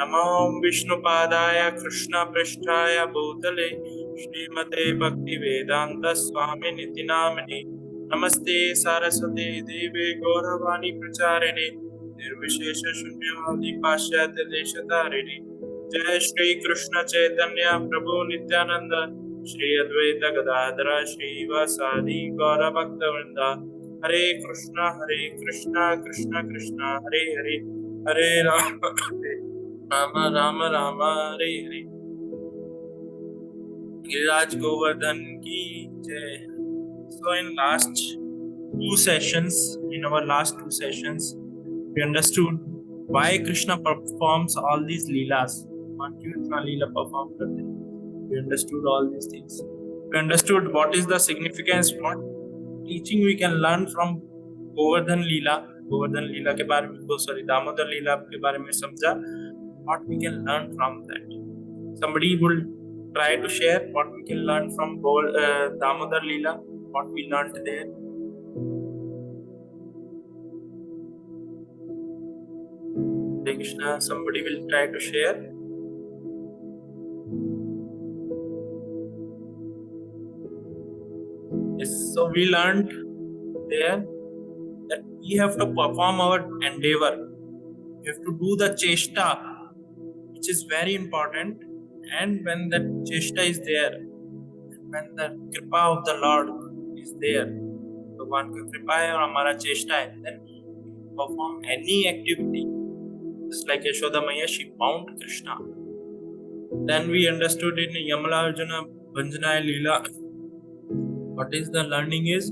नमो विष्णुपादाय कृष्णपृष्ठाय भूतले श्रीमते भक्तिवेदांत स्वामी निति नामिने नमस्ते सारस्वते देवे गौरवाणी प्रचारिणे निर्विशेष शून्यवादी पाश्चात्य देशतारिणे जय श्री कृष्ण चैतन्य प्रभु नित्यानंद श्री अद्वैत गदाधर श्रीवासादि गौर भक्त वृंदा हरे कृष्णा कृष्ण कृष्ण हरे हरे हरे राम राम राम हरे हरे। गिरिराज गोवर्धन की जय। So in our last two sessions, we understood why Krishna performs all these leelas. Kirtana leela perform karte hain. We understood all these things. We understood what is the significance, what teaching we can learn from Govardhan leela. Govardhan leela के बारे में, दामोदर लीला के बारे में समझा. What we can learn from that. Somebody will try to share what we can learn from Damodar Leela, what we learned there. Hare Krishna, somebody will try to share. Yes, so we learned there that we have to perform our endeavor. We have to do the cheshta, which is very important. And when that cheshta is there, when the kripa of the Lord is there, भगवान का कृपा है और हमारा चेष्टा है, then perform any activity. Just like Yashoda Maya, she bound Krishna. Then we understood in Yamala Arjuna Bhanjanaya Leela, what is the learning is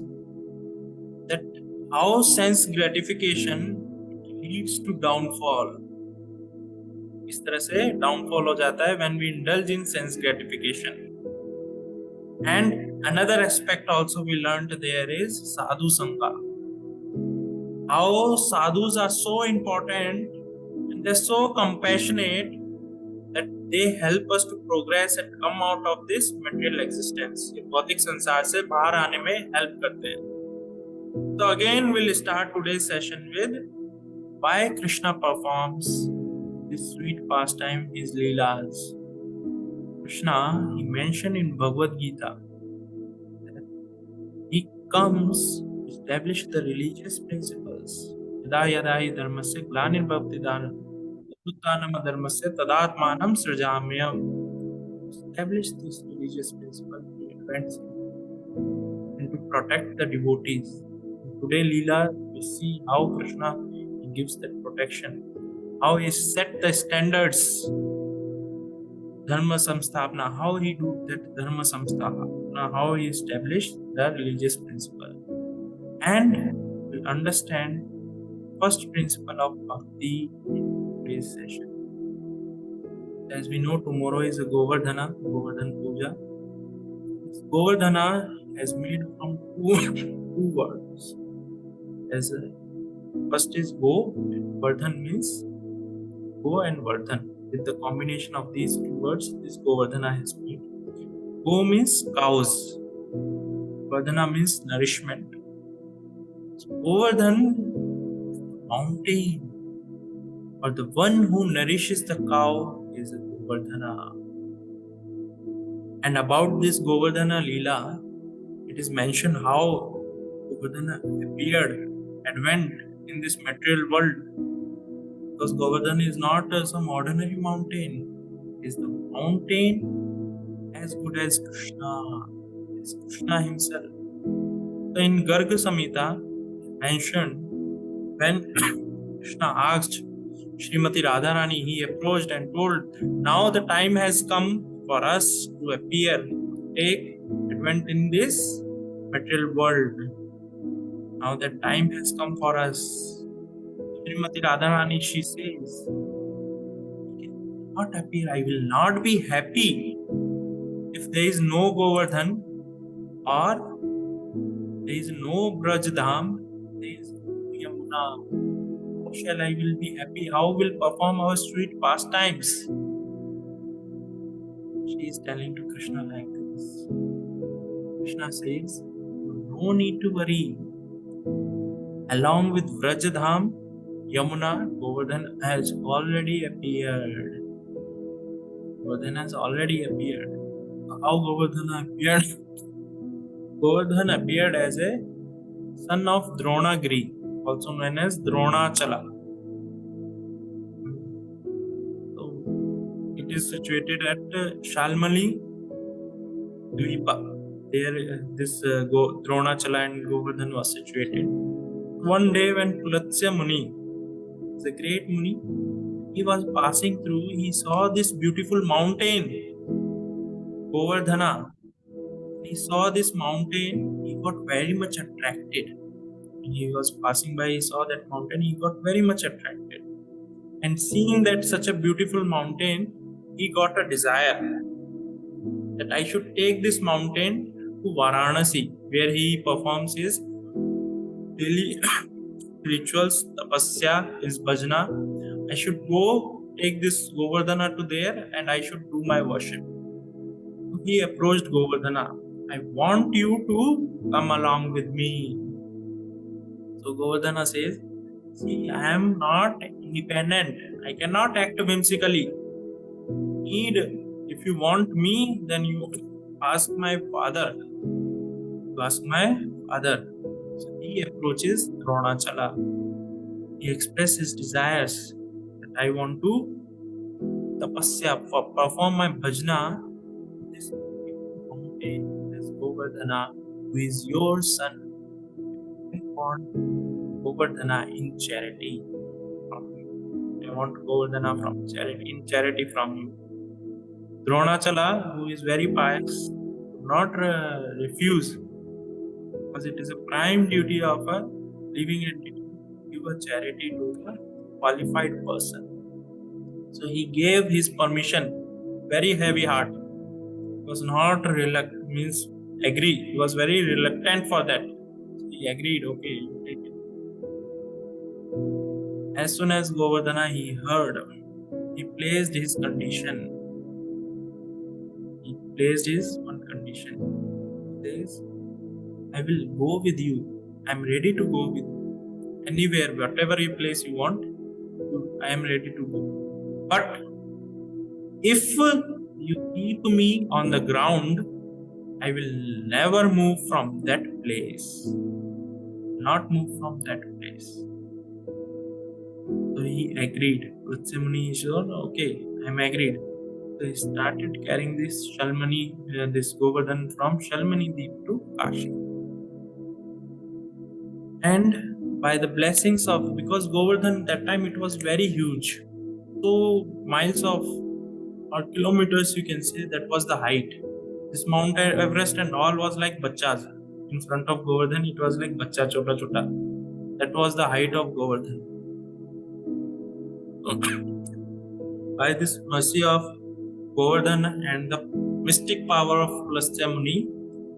that how sense gratification leads to downfall. इस तरह से downfall हो जाता है when we indulge in sense gratification. And another aspect also we learned there is sadhu sangha. How sadhus are so important and they're so compassionate that they help us to progress and come out of this material existence. ये भौतिक संसार से बाहर आने में help करते हैं. So again we'll start today's session with why Krishna performs this sweet pastime, his leelas. Krishna, he mentioned in Bhagavad Gita that he comes to establish the religious principles. Yada yada hi dharmasya glanirvapti uttanam dharmasya tadatmanam srijamyam. Establish this religious principle he invents and to protect the devotees. Today Leela, we see how Krishna gives that protection, how he set the standards, dharma samsthapana, how he do that dharma samsthapana, how he established the religious principle. And we understand first principle of bhakti in today's session. As we know, tomorrow is a Govardhan Puja. This Govardhana is made from two words. First is Go, Vardhan means Go and Vardhan. With the combination of these two words, this Govardhana has made. Go means cows. Vardhana means nourishment. So Govardhan, mountain, or the one who nourishes the cow is a Govardhana. And about this Govardhana Leela, it is mentioned how Govardhana appeared and went in this material world. Because Govardhan is not some ordinary mountain. It is the mountain as good as Krishna. It is Krishna himself. So in Garga Samhita, mentioned when Krishna asked Srimati Radharani, he approached and told, now the time has come for us to appear, take advent in this material world. Now the time has come for us. Srimati Radharani, she says, not appear, I will not be happy if there is no Govardhan or there is no Braj-dham, there is no Yamuna. How shall I will be happy? How will perform our sweet pastimes? She is telling to Krishna like this. Krishna says, no need to worry. Along with Braj-dham, Yamuna, Govardhan has already appeared. Govardhan has already appeared. How Govardhan appeared? Govardhan appeared as a son of Dronagiri, also known as Dronachala. So it is situated at Shalmali Dvipa. There, Dronachala and Govardhan was situated. One day, when Pulatsya Muni, the great Muni, he was passing through, he saw this beautiful mountain, Govardhana. He saw this mountain, he got very much attracted. When he was passing by, he saw that mountain, he got very much attracted. And seeing that such a beautiful mountain, he got a desire that I should take this mountain to Varanasi, where he performs his daily rituals, tapasya, his bhajana. I should go take this Govardhana to there and I should do my worship. He approached Govardhana. I want you to come along with me. So Govardhana says, see, I am not independent. I cannot act whimsically. If you want me, then you ask my father. You ask my father. So he approaches Dronachala. He expresses his desires that I want to tapasya, perform my bhajna. This mountain, this Govardhana, who is your son. I want Govardhana in charity from you. I want Govardhana in charity from you. Dronachala, who is very pious, would not refuse, because it is a prime duty of a living entity to give a charity to a qualified person. So he gave his permission, very heavy heart. He was not agree. He was very reluctant for that. So he agreed, okay, you take it. As soon as Govardhana he heard, he placed his condition. He placed his one condition. He says, I will go with you. I am ready to go with you. Anywhere, whatever place you want, I am ready to go. But if you keep me on the ground, I will never move from that place. Not move from that place. So he agreed. Muni said, okay, I am agreed. So he started carrying this this Govardhan from Shalmani Deep to Kashi. And by the blessings of, because Govardhan that time it was very huge. So miles of or kilometers you can say, that was the height. This Mount Everest and all was like bachas. In front of Govardhan it was like bacha chota chota. That was the height of Govardhan. By this mercy of Govardhan and the mystic power of Pulastya Muni,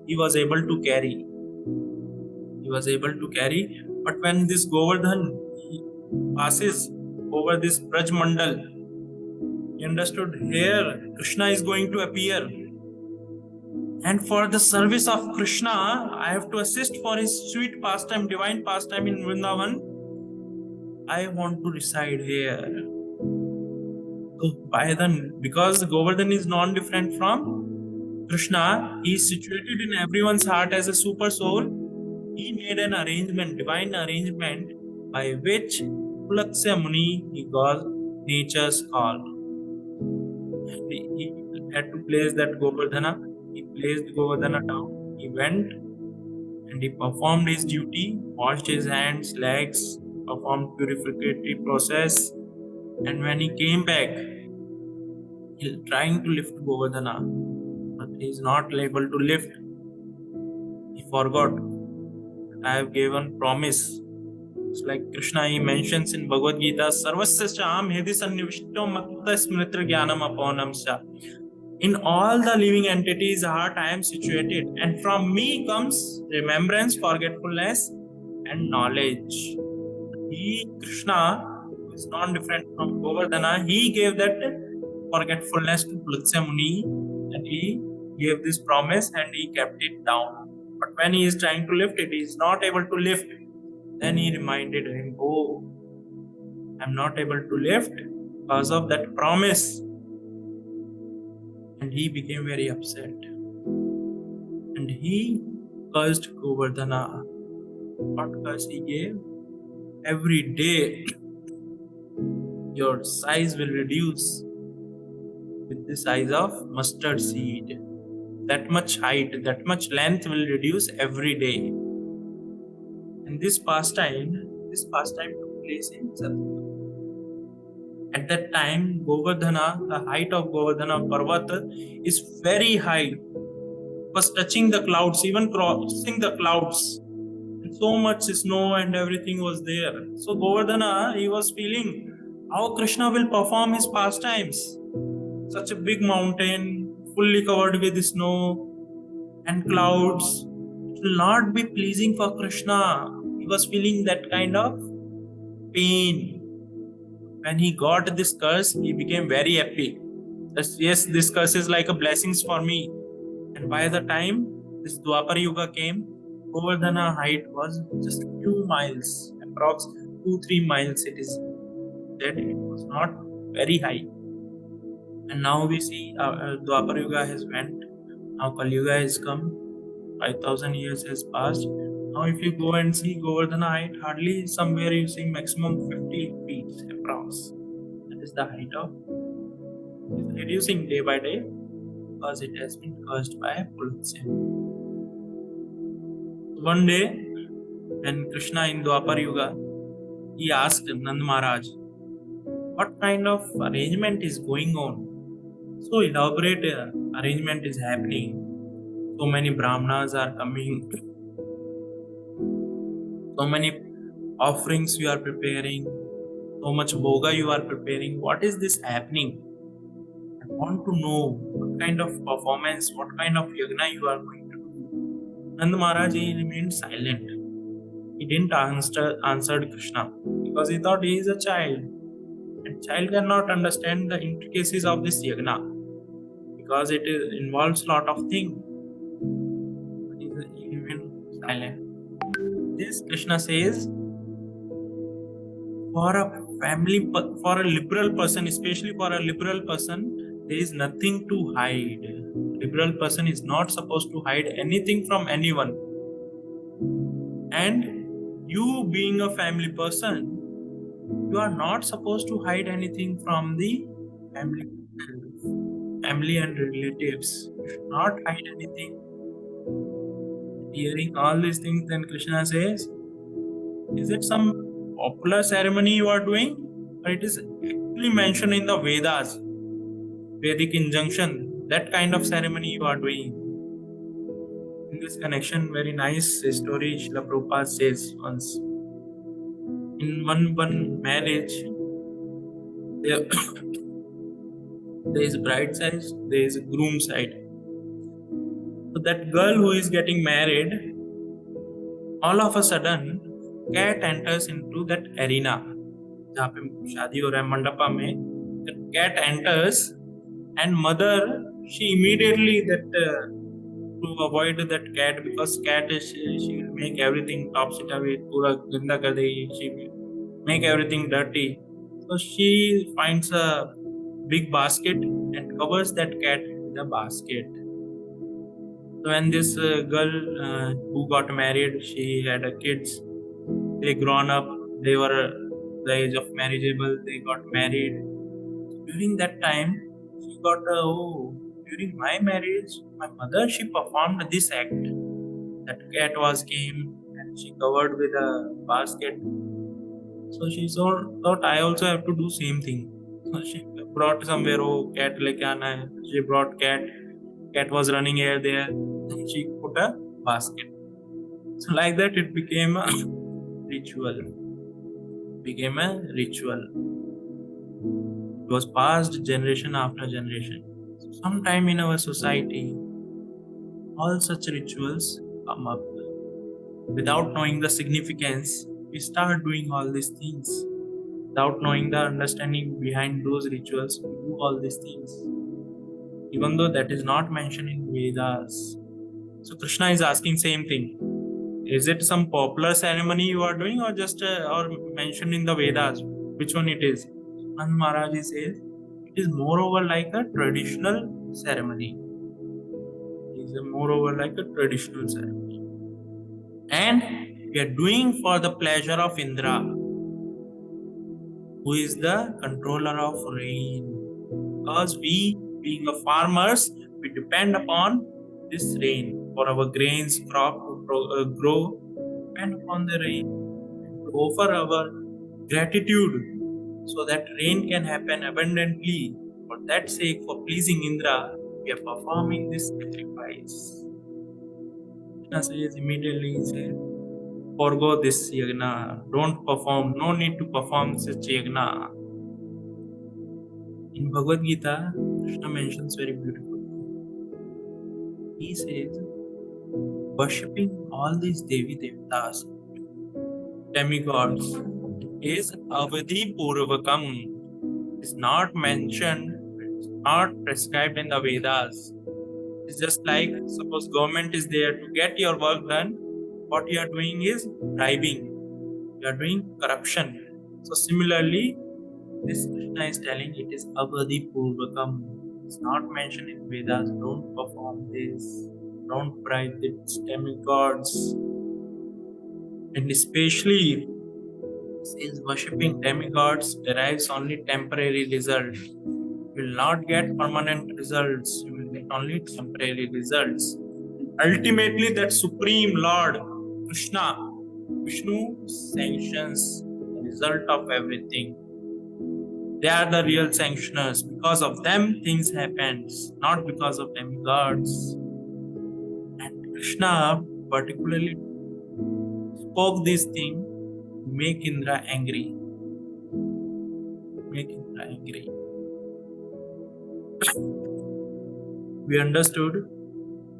he was able to carry. But when this Govardhan passes over this Braj Mandal, he understood here Krishna is going to appear. And for the service of Krishna, I have to assist for his sweet pastime, divine pastime in Vrindavan. I want to reside here. So because Govardhan is non-different from Krishna, he is situated in everyone's heart as a super soul. He made an arrangement, divine arrangement, by which Pulatsya Muni, he got nature's call. He had to place that Govardhana. He placed Govardhana down. He went and he performed his duty, washed his hands, legs, performed purificatory process. And when he came back, he trying to lift Govardhana, but he is not able to lift. He forgot. I have given promise. It's like Krishna, he mentions in Bhagavad Gita, Sarvasya Sham Hedi Sannivishto Matta Smritra Jnanam Aponam Sha. In all the living entities' heart, I am situated, and from me comes remembrance, forgetfulness, and knowledge. He, Krishna, who is non-different from Govardhana, he gave that forgetfulness to Pulatsya Muni, and he gave this promise and he kept it down. But when he is trying to lift it, he is not able to lift. Then he reminded him, oh, I'm not able to lift because of that promise. And he became very upset. And he cursed Govardhana. What curse he gave? Every day your size will reduce with the size of mustard seed. That much height, that much length will reduce every day. And this pastime took place in Satpura. At that time, Govardhana, the height of Govardhana Parvat is very high. It was touching the clouds, even crossing the clouds. And so much snow and everything was there. So Govardhana, he was feeling how Krishna will perform his pastimes. Such a big mountain, fully covered with snow and clouds. It will not be pleasing for Krishna. He was feeling that kind of pain. When he got this curse, he became very happy. Yes, this curse is like a blessings for me. And by the time this Dwapar Yuga came, Govardhana height was just few miles, approx 2-3 miles. It is that it was not very high. And now we see Dwapar Yuga has went. Now Kali Yuga has come. 5,000 years has passed. Now if you go and see Govardhana height, hardly somewhere you see maximum 50 feet approx. That is the height of. It is reducing day by day because it has been cursed by pollution. One day, when Krishna in Dwapar Yuga, he asked Nand Maharaj, what kind of arrangement is going on? So elaborate arrangement is happening. So many brahmanas are coming. So many offerings you are preparing. So much bhoga you are preparing. What is this happening? I want to know what kind of performance, what kind of yagna you are going to do. Nand Maharaj, he remained silent. He didn't answer Krishna because he thought he is a child. And child cannot understand the intricacies of this yagna because it involves lot of things. He remained silent. This Krishna says, for a liberal person, especially for a liberal person, there is nothing to hide. Liberal person is not supposed to hide anything from anyone. And you being a family person, you are not supposed to hide anything from the family and relatives. You should not hide anything. Hearing all these things, then Krishna says, is it some popular ceremony you are doing? Or it is actually mentioned in the Vedas, Vedic injunction, that kind of ceremony you are doing. In this connection, very nice story Srila Prabhupada says once. In one marriage, there, there is bride side, there is groom side. So that girl who is getting married, all of a sudden, cat enters into that arena. जहाँ पे शादी हो रहा है मंडपा में, the cat enters and mother, she immediately to avoid that cat because cat is she will make everything topsy-turvy, पूरा गंदा कर देगी, she will make everything dirty. So she finds a big basket and covers that cat with a basket. So when this girl who got married, she had kids. They grown up. They were the age of marriageable. They got married. During that time, she got during my marriage, my mother she performed this act. That cat was came and she covered with a basket. So she thought I also have to do same thing. So she brought somewhere cat leke aana hai. She brought cat. Cat was running here there. She put a basket. So like that it became a ritual. It was passed generation after generation. So sometime in our society, all such rituals come up. Without knowing the significance, we start doing all these things. Without knowing the understanding behind those rituals, we do all these things. Even though that is not mentioned in Vedas. So Krishna is asking same thing. Is it some popular ceremony you are doing or just or mentioned in the Vedas? which one it is? Nand Maharaj says it is moreover like a traditional ceremony. It is moreover like a traditional ceremony. And we are doing for the pleasure of Indra, who is the controller of rain. Because we, being a farmers, we depend upon this rain for our grains crop to grow, depend upon the rain, and to offer our gratitude so that rain can happen abundantly. For that sake, for pleasing Indra, we are performing this sacrifice. Krishna says immediately, he says, forgo this yagna, don't perform, no need to perform such yagna. In Bhagavad Gita, Krishna mentions very beautifully. He says, worshipping all these Devi Devtas, demigods, is avadhi purvakam. Is not mentioned, it's not prescribed in the Vedas. It's just like, suppose government is there to get your work done, what you are doing is bribing, you are doing corruption. So similarly, this Krishna is telling it is avadhi purvakam. It's not mentioned in Vedas, don't perform this, don't bribe the demigods. And especially, since worshipping demigods derives only temporary result, you will not get permanent results, you will get only temporary results. Ultimately, that Supreme Lord, Krishna, Vishnu sanctions the result of everything. They are the real sanctioners. Because of them, things happen, not because of demigods. And Krishna particularly spoke this thing to make Indra angry. Make Indra angry. We understood.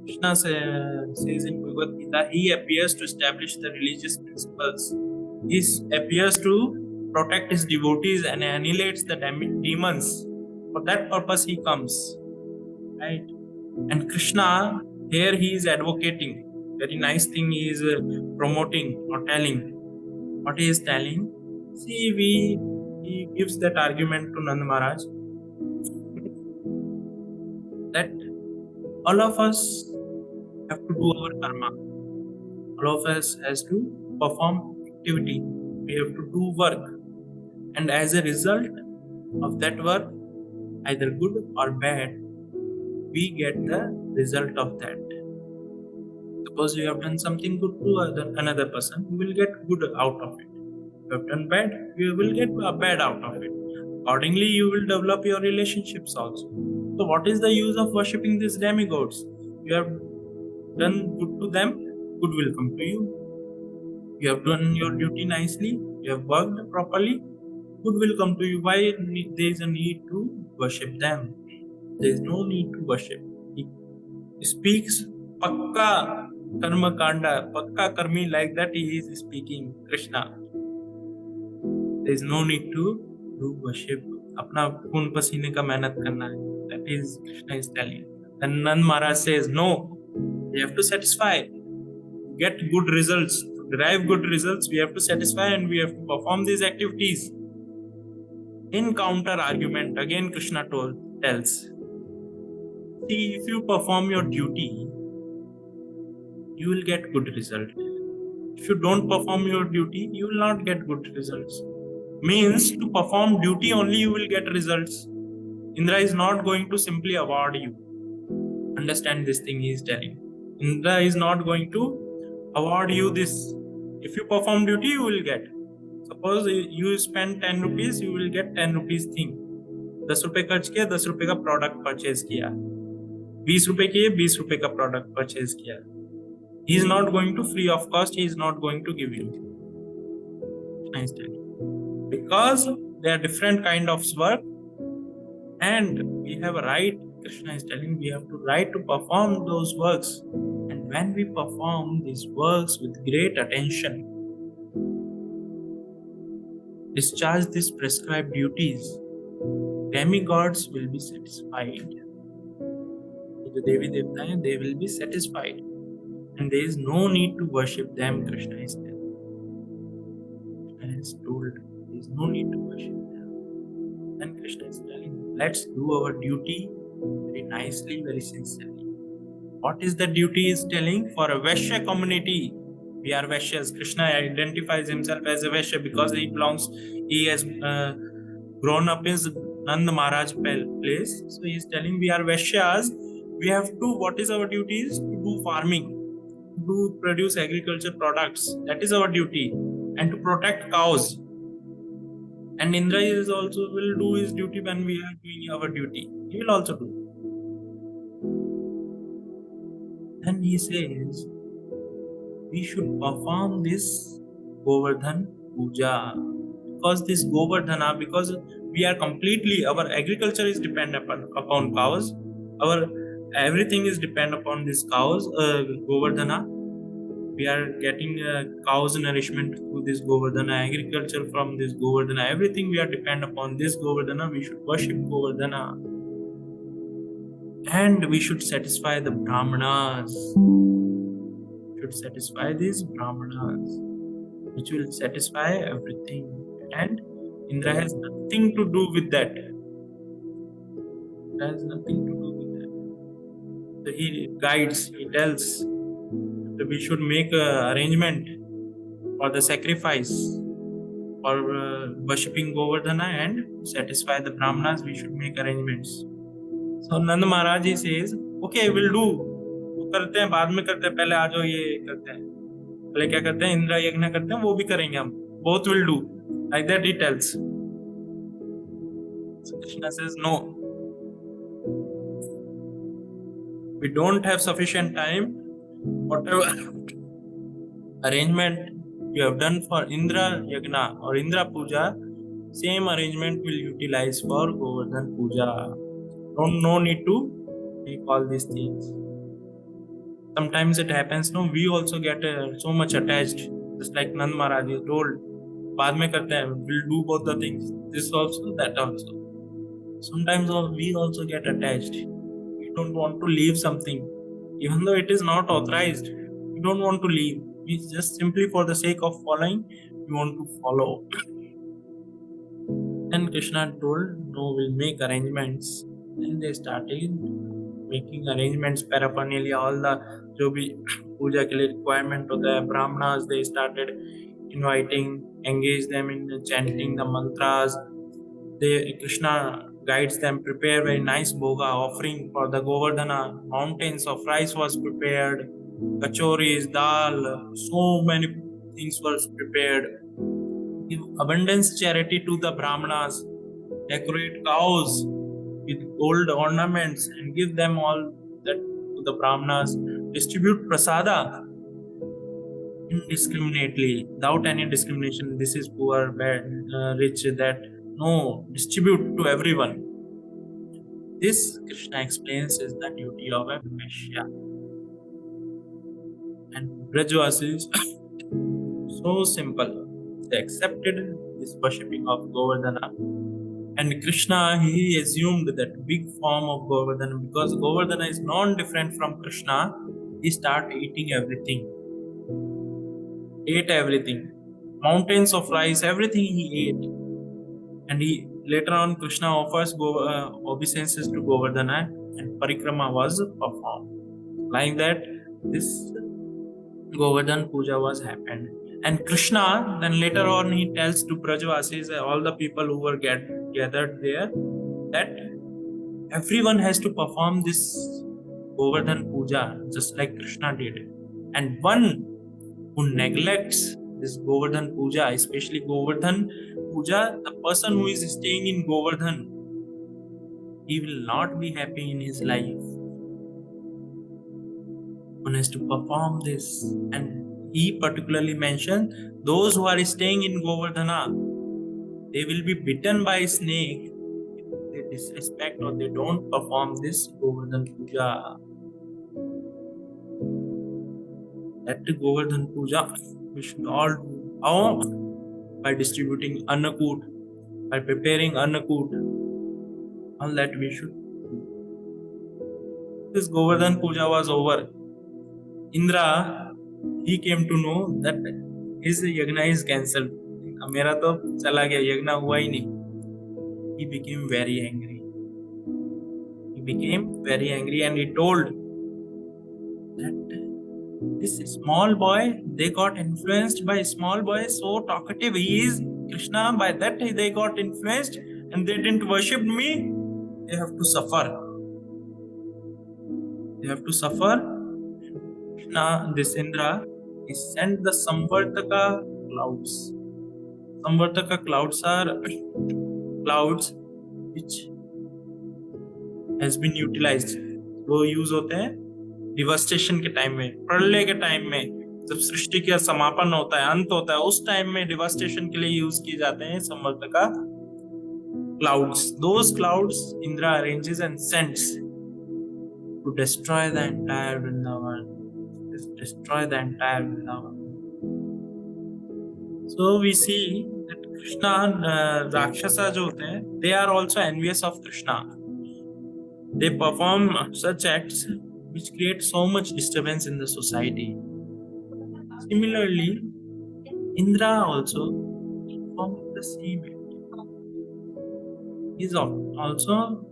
Krishna says in Bhagavad Gita, he appears to establish the religious principles. He appears to protect his devotees and annihilates the demons. For that purpose he comes. Right? And Krishna, here he is advocating. Very nice thing he is promoting or telling. What he is telling? See, he gives that argument to Nand Maharaj that all of us have to do our karma. All of us has to perform activity. We have to do work. And as a result of that work, either good or bad, we get the result of that. Suppose you have done something good to another person, you will get good out of it. You have done bad, you will get bad out of it. Accordingly, you will develop your relationships also. So, what is the use of worshipping these demigods? You have done good to them, good will come to you. You have done your duty nicely, you have worked properly, good will come to you. Why there is a need to worship them? There is no need to worship. He speaks pakka karma kanda, pakka karmi, like that he is speaking Krishna. There is no need to do worship. अपना खून पसीने का मेहनत करना है. That is Krishna is telling. And Nand Maharaj says, no, we have to satisfy, get good results, to derive good results, we have to satisfy and we have to perform these activities. In counter argument, again Krishna tells, see, if you perform your duty, you will get good result. If you don't perform your duty, you will not get good results. Means to perform duty only you will get results. Indra is not going to simply award you. Understand this thing he is telling. Indra is not going to award you this. If you perform duty, you will get. Suppose you spend 10 rupees, you will get 10 rupees thing. 10 रुपए खर्च किया, 10 रुपए का product purchase किया, 20 रुपए किए, 20 रुपए का प्रोडक्ट परचेज किया. He is not going to free of cost, he is not going to give you. Nice telling. Because they are different kind of work and we have a right, Krishna is telling we have to right to perform those works. And when we perform these works with great attention, discharge these prescribed duties, demigods will be satisfied. The Devi Devta, they will be satisfied. And there is no need to worship them, Krishna is telling. Krishna has told is no need to worship them. Then Krishna is telling, let's do our duty very nicely, very sincerely. What is the duty is telling? For a Vaishya community, we are Vaishyas. Krishna identifies himself as a Vaishya because he has grown up in Nand Maharaj place. So he is telling we are Vaishyas. We have to, what is our duty is to do farming, to produce agriculture products. That is our duty. And to protect cows. And Indra is also will do his duty when we are doing our duty. He will also do. Then he says, we should perform this Govardhan Puja. Because this Govardhana, because we are completely, our agriculture is dependent upon cows. Our everything is dependent upon these cows, Govardhana. We are getting cows nourishment through this Govardhana, agriculture from this Govardhana, everything we are dependent upon this Govardhana. We should worship Govardhana. And we should satisfy the Brahmanas. Should satisfy these Brahmanas, which will satisfy everything. And Indra has nothing to do with that. Indra has nothing to do with that. So he guides, he tells that we should make an arrangement for the sacrifice, for worshipping Govardhana and satisfy the Brahmanas. We should make arrangements. So Nand Maharaj he says, okay, we'll do. करते हैं, बाद में करते हैं, पहले आ जाओ, ये करते हैं. पहले क्या करते हैं, इंद्र यज्ञ करते हैं, वो भी करेंगे हम. Both will do. Like that he tells. So Krishna says, no. We don't have sufficient time. Whatever arrangement you have done for Indra Yagna or Indra Puja, same arrangement will utilize for Govardhan Puja. No need to make all these things. Sometimes it happens, no, we also get so much attached, just like Nand Maharaj is told, बाद में करते हैं, we'll do both the things, this also, that also. Sometimes we also get attached. We don't want to leave something, even though it is not authorized. We don't want to leave. We just simply for the sake of following, we want to follow. Then Krishna told, no, we'll make arrangements. Then they started making arrangements, paraphernalia, all the जो भी पूजा के लिए requirement होता है, brahmanas, they started inviting, engage them in chanting the mantras. Krishna guides them, prepare very nice bhoga offering for the Govardhana. Mountains of rice was prepared, kachoris, dal, so many things were prepared. Give abundance charity to the brahmanas, decorate cows with gold ornaments and give them all that to the brahmanas. Distribute prasada indiscriminately, without any discrimination. This is poor, bad, rich, that. No, distribute to everyone. This, Krishna explains, is the duty of a Vaishya. And Brajvasis, so simple. They accepted this worshipping of Govardhana. And Krishna, he assumed that big form of Govardhana, because Govardhana is non-different from Krishna. He started eating everything. Ate everything. Mountains of rice, everything he ate. And he later on Krishna offers obeisances to Govardhana and parikrama was performed. Like that, this Govardhan Puja was happened. And Krishna then later on he tells to Brajvasis, all the people who were gathered there, that everyone has to perform this Govardhan Puja just like Krishna did. And one who neglects this Govardhan Puja, especially Govardhan Puja, the person who is staying in Govardhan, he will not be happy in his life. One has to perform this. And he particularly mentioned those who are staying in Govardhana, they will be bitten by a snake if they disrespect or they don't perform this Govardhan Puja. That Govardhan Puja we should all do. How? By distributing annakut, by preparing annakut. All that we should do. This Govardhan Puja was over. Indra, he came to know that his yagna is cancelled. मेरा तो चला गया, यज्ञ हुआ ही नहीं. He became very angry. He became very angry and he told that this small boy, they got influenced by small boy, so talkative he is, Krishna, by that they got influenced and they didn't worship me. They have to suffer. They have to suffer. Krishna, this Indra, he sent the Samvartaka clouds. Samvartaka clouds are clouds which has been utilized. वो use होते हैं devastation के time में, प्रलय के time में, जब सृष्टि का समापन होता है, अंत होता है, उस टाइम में डिवास्टेशन के लिए यूज किए जाते हैं संवर्तका clouds. Those clouds Indra arranges and sends to destroy the entire Vrindavan. Destroy the entire Vrindavan. So we see that Krishna, Rakshasa जो होते हैं, they are also envious of Krishna. They perform such acts which create so much disturbance in the society. Similarly, Indra also performs the same act. He is also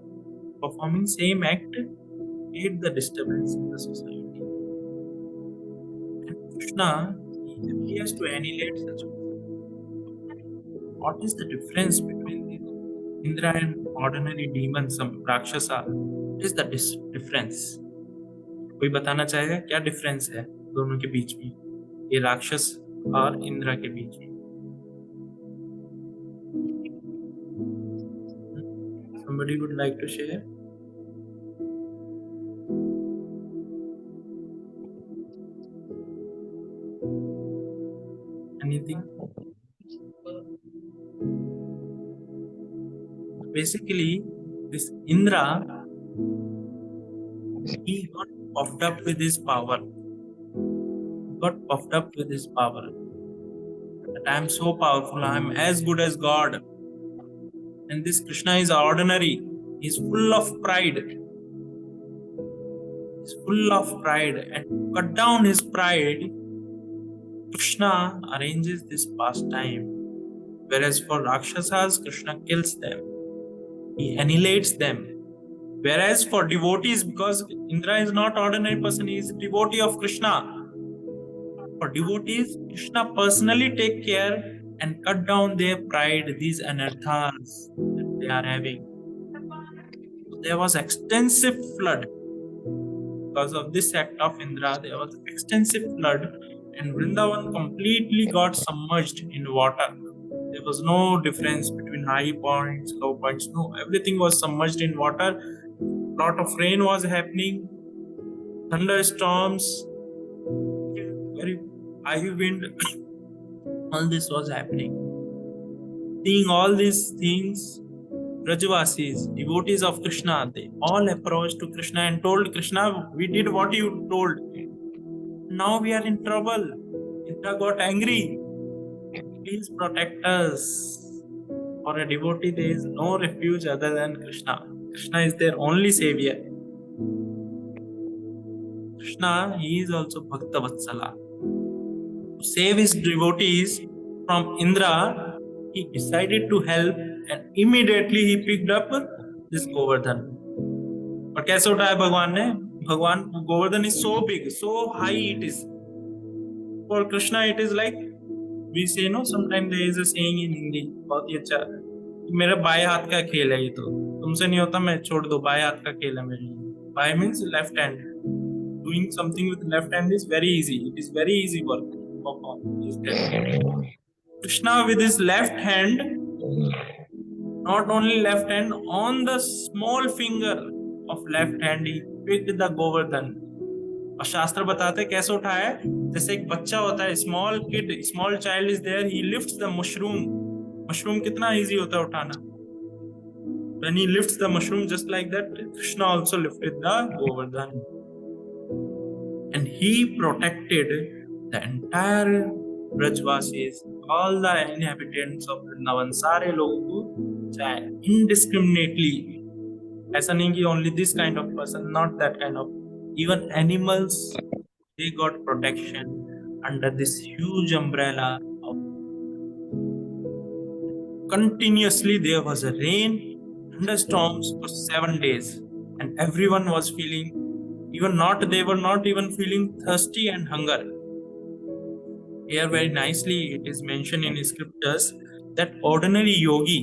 performing same act to create the disturbance in the society. And Krishna, he appears to annihilate such. What is the difference between Indra and ordinary demons, some Rakshasa? What is the difference? कोई बताना चाहेगा क्या difference है दोनों के बीच में, ये राक्षस और इंद्र के बीच में? Somebody would like to share? Anything? Basically, this Indra, he got puffed up with his power. Got puffed up with his power. That I am so powerful, I am as good as God. And this Krishna is ordinary. He is full of pride. He is full of pride. And to cut down his pride, Krishna arranges this pastime. Whereas for Rakshasas, Krishna kills them. He annihilates them. Whereas for devotees, because Indra is not ordinary person, he is a devotee of Krishna. For devotees, Krishna personally take care and cut down their pride, these anarthas that they are having. So there was extensive flood. Because of this act of Indra, there was extensive flood and Vrindavan completely got submerged in water. There was no difference between high points, low points. No, everything was submerged in water. Lot of rain was happening, thunderstorms, very high wind. All this was happening. Seeing all these things, Brajavasis, devotees of Krishna, they all approached to Krishna and told Krishna, we did what you told. Now we are in trouble. Indra got angry. Please protect us. For a devotee, there is no refuge other than Krishna. Krishna is their only savior. Krishna, he is also Bhakta Vatsala. To save his devotees from Indra, he decided to help and immediately he picked up this Govardhan. और कैसे उठाया भगवान ने? भगवान, Govardhan is so big, so high it is. For Krishna, it is like we say, no, sometimes there is a saying in Hindi, बहुत ही अच्छा, मेरा बाएं हाथ का खेल है ये, तो तुमसे नहीं होता, मैं छोड़ दो, बाएं हाथ का खेल है मेरे लिए. बाएं means left hand. Doing something with left hand is very easy. It is very easy work. Krishna with his left hand, not only left hand, on the small finger of left hand he picked the Govardhan. और शास्त्र बताते हैं कैसे उठाया है. जैसे एक बच्चा होता है, small kid, small child is there, he lifts the mushroom. Mushroom कितना इजी होता है उठाना. When he lifts the mushroom, just like that, Krishna also lifted the Govardhan. And he protected the entire Brajvasis, all the inhabitants of Vrindavan, सारे लोगों को, चाहे indiscriminately. ऐसा नहीं कि only this kind of person, not that kind of. Even animals, they got protection under this huge umbrella of. continuously there was a rain, thunderstorms for 7 days, and everyone was feeling they were not even feeling thirsty and hunger. Here, very nicely, it is mentioned in scriptures that ordinary yogi,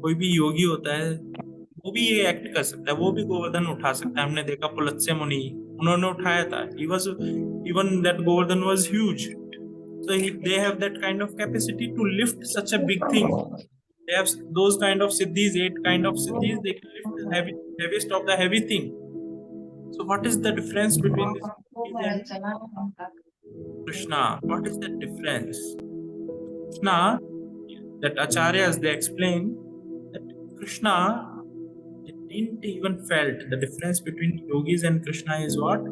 कोई भी योगी होता है, वो भी ये act कर सकता है, वो भी गोवर्धन उठा सकता है. हमने देखा पुलत्स्य मुनि, उन्होंने उठाया था. He was even that Govardhan was huge. So they have that kind of capacity to lift such a big thing. They have those kind of siddhis, 8 kind of siddhis. They can lift the heaviest of the heavy thing. So what is the difference between this and Krishna? What is the difference? Krishna, that acharyas they explain that Krishna, they didn't even felt the difference between yogis and Krishna is what?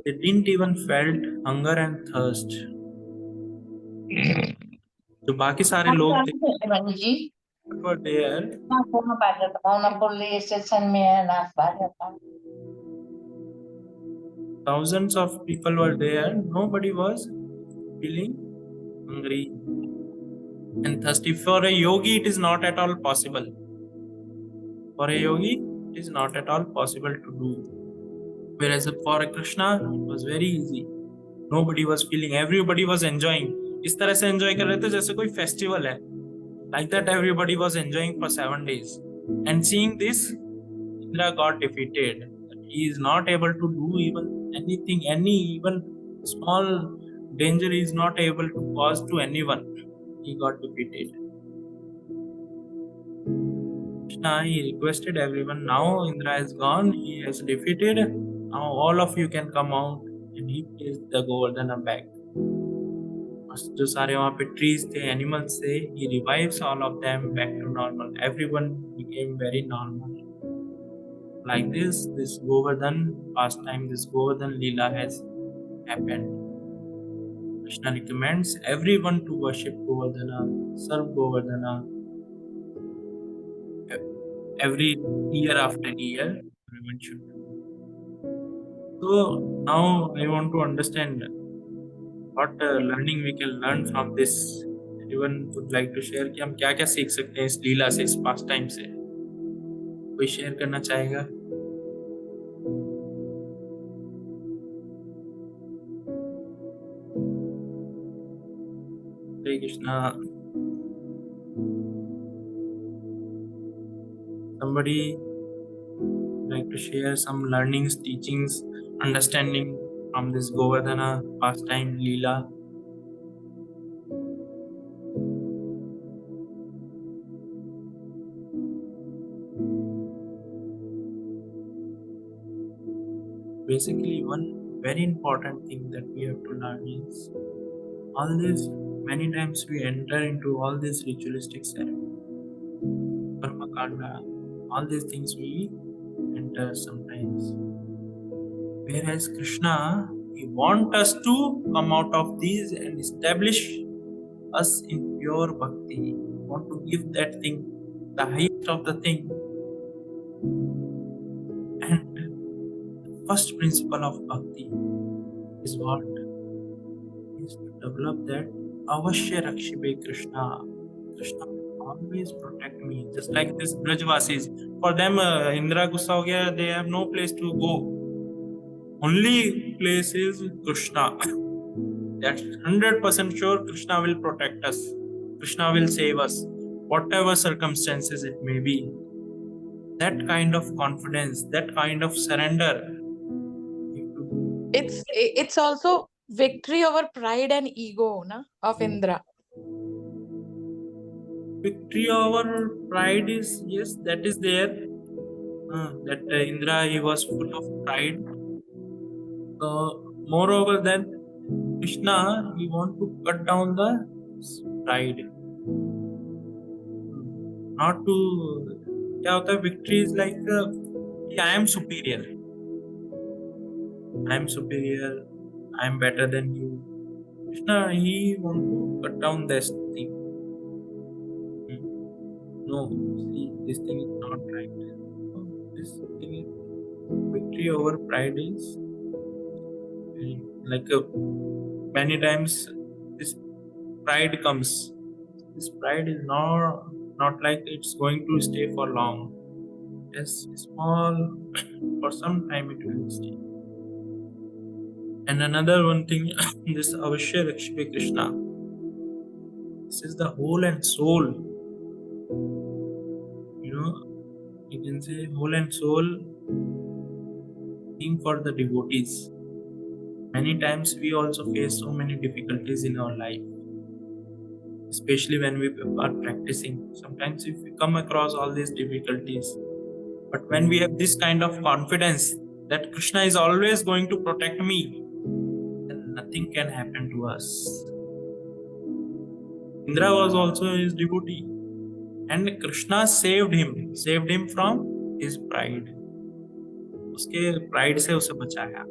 They didn't even felt hunger and thirst. जो बाकी सारे लोग थे, were there. Thousands of people were there. Nobody was feeling hungry and thirsty. For a yogi, it is not at all possible. For a yogi, it is not at all possible to do. Whereas for a Krishna, it was very easy. Nobody was feeling. Everybody was enjoying. इस तरह से enjoy कर रहे थे जैसे कोई festival है. Like that, everybody was enjoying for 7 days. And seeing this, Indra got defeated. He is not able to do even anything, any even small danger he is not able to cause to anyone. He got defeated. Krishna, he requested everyone, now Indra is gone, he has defeated, now all of you can come out, and he placed the Govardhana back. जो सारे वहाँ पे trees थे, animals थे, he revives all of them back to normal. Everyone became very normal. Like this Govardhan pastime, this Govardhan Lila has happened. Krishna recommends everyone to worship Govardhana, serve Govardhana every year after year. Everyone should. So now I want to understand what learning we can learn from this. Everyone would like to share कि हम क्या-क्या सीख सकते हैं इस लीला से, इस past time से. कोई शेयर करना चाहेगा? हरे Krishna. Somebody like to share some learnings, teachings, understanding from this Govardhana pastime Leela? Basically, one very important thing that we have to learn is all this. Many times we enter into all these ritualistic ceremonies, karma kanda, all these things we enter sometimes. Whereas Krishna, he wants us to come out of these and establish us in pure bhakti. He want to give that thing, the highest of the thing. And the first principle of bhakti is what? Is to develop that avashya rakshibe Krishna. Krishna will always protect me. Just like this Brajvasis. For them, Indra Gussa ho gaya, they have no place to go. Only place is Krishna. That's 100% sure Krishna will protect us. Krishna will save us, whatever circumstances it may be. That kind of confidence, that kind of surrender. It's also victory over pride and ego, na, of Indra. Victory over pride is, yes, that is there. That Indra, he was full of pride. Moreover, then Krishna, he want to cut down the pride. Not to, क्या होता है, victory is like I am superior. I am superior. I am better than you. Krishna, he want to cut down this thing. No, see, this thing is not right. This thing is, victory over pride is like many times this pride comes This pride is not like it's going to stay for long. Yes, small, for some time it will stay. And another one thing, this Avashya Lakshmi Krishna. This is the whole and soul. You can say whole and soul thing for the devotees. Many times we also face so many difficulties in our life, especially when we are practicing. Sometimes if we come across all these difficulties, but when we have this kind of confidence that Krishna is always going to protect me, then nothing can happen to us. Indra was also his devotee, and Krishna saved him from his pride. उसके pride से उसे बचाया.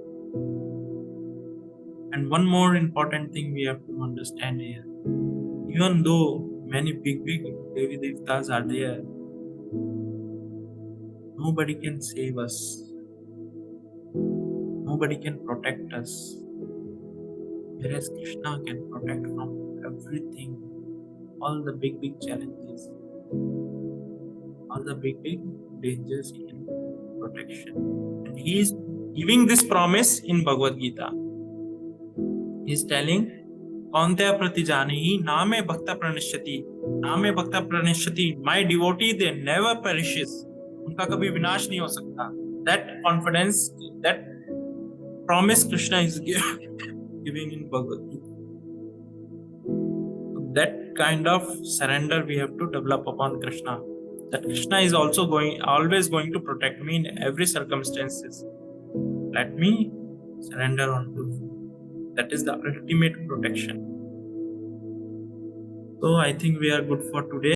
And one more important thing we have to understand here, even though many big Devi Devtas are there, nobody can save us. Nobody can protect us. Whereas Krishna can protect from everything, all the big challenges, all the big dangers he can protection. And he is giving this promise in Bhagavad Gita. He is telling, Kauntya pratijanehi name bhakta pranashyati. Name bhakta pranashyati. My devotee, they never perishes. उनका कभी विनाश नहीं हो सकता. That confidence, that promise Krishna is giving in Bhagavad Gita. That kind of surrender we have to develop upon Krishna. That Krishna is also always going to protect me in every circumstances. Let me surrender unto him. That is the ultimate protection. So I think we are good for today.